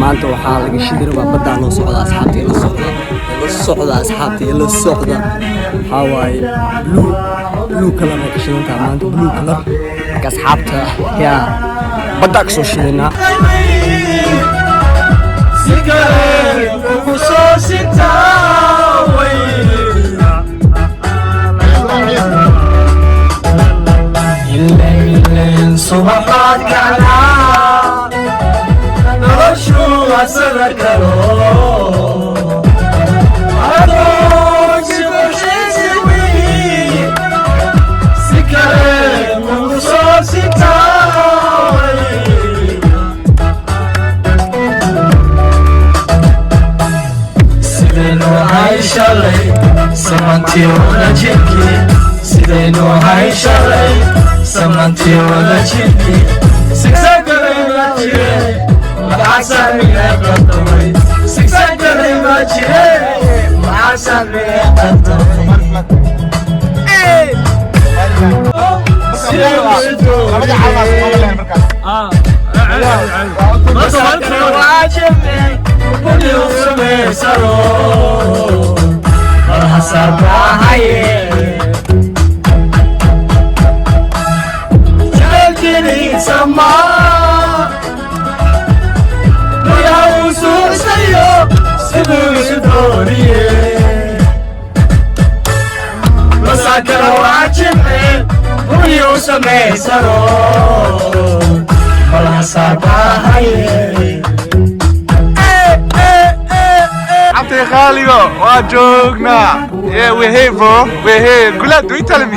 maanta waxaa laga shidirabaa baddaa loo socdaa asxaabtii la socda asxaabtii la socda waxaa waaye blue color ay ka shidantaa maanta blue color marka asxaabta yaa baddaa kasoo shidanaa sidaynu hay shalay samantii wada jirki sigsagarayma jire maxaasamiga qaldamay sigsagarayma jire maxaasamiga qaldamay Yeah, we're here, bro. We're here. Gulab, do you tell me?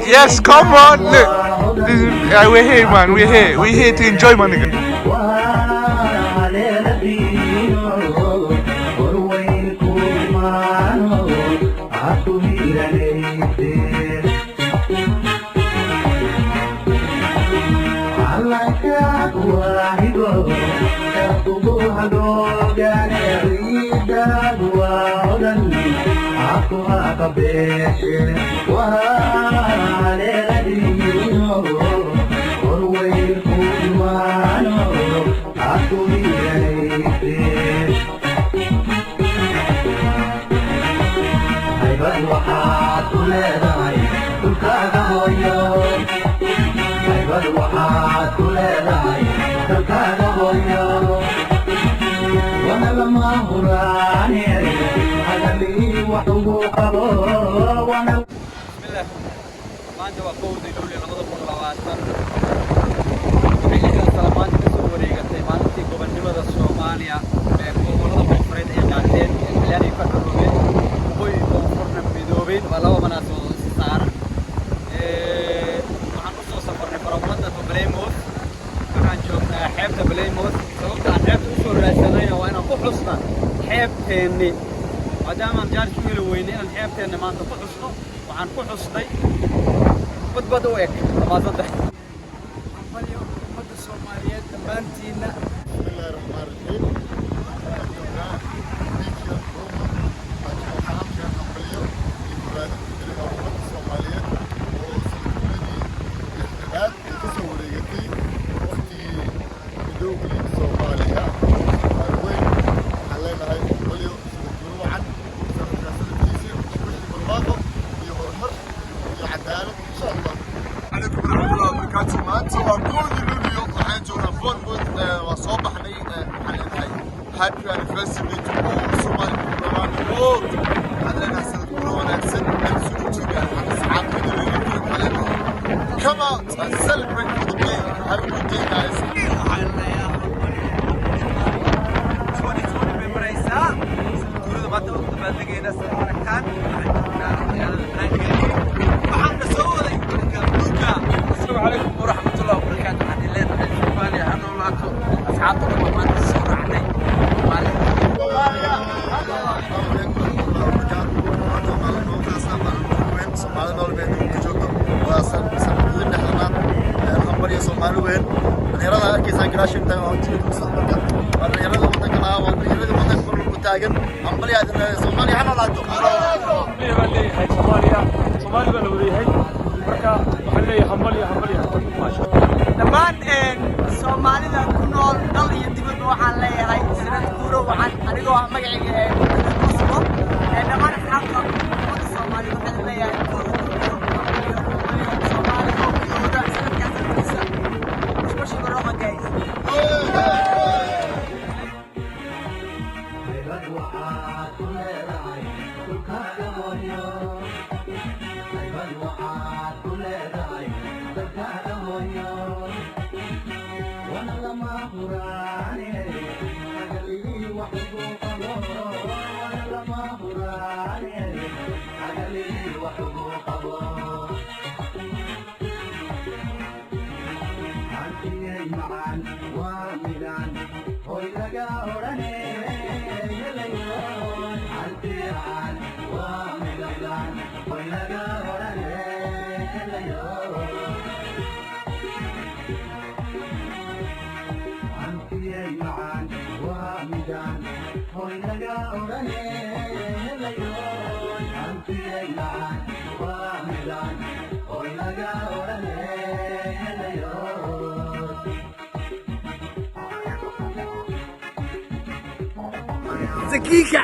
Yes, come on. Look. Yeah, we're here, man. We're here. We're here to enjoy, my nigga. maanta waa kowdii luuli 2020 salaamaanta ka soo wareegatay maalintii gobonimada Soomaaliya ee gobolada koonfureed ay qaateen ilaa ay ka dhulmeen way koonfurna midoobeen waa laba manaasabood si saaran waxaan u soo safarnay farabada Plymouth waxaan joognaa xeebta Plymouth sababta aan xeebta u soo raadsanayna waa inaan ku xusna xeebteeni maadaama aan jaalis u heli weynay inaan xeebteena maanta ku xusno waxaan ku xusnay badbad u eg maasanta ambalyo ummadda Soomaaliyeed dhammaantiina happy anniversary to all Somali people around the world. Come out and celebrate for the day. Have a good day, guys. Soomaaliya baa la wareeyay marka leeyahay hambaliyo maasha dhammaan soomaalida ku nool dal iyo dibadba waxaan leeyahay sanad guuro waxaan anigoo ah magacayga Cusbo dhammaan asxaabta ummadda Soomaaliyeed waxaan leeyahay Zakika,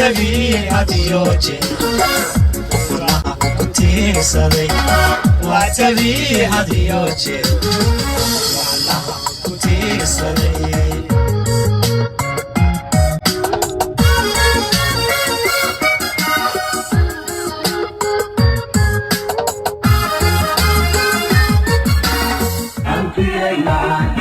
واتبي هديوجي والله كنتي صدي واتبي هديوجي والله كنتي صدي I'm feeling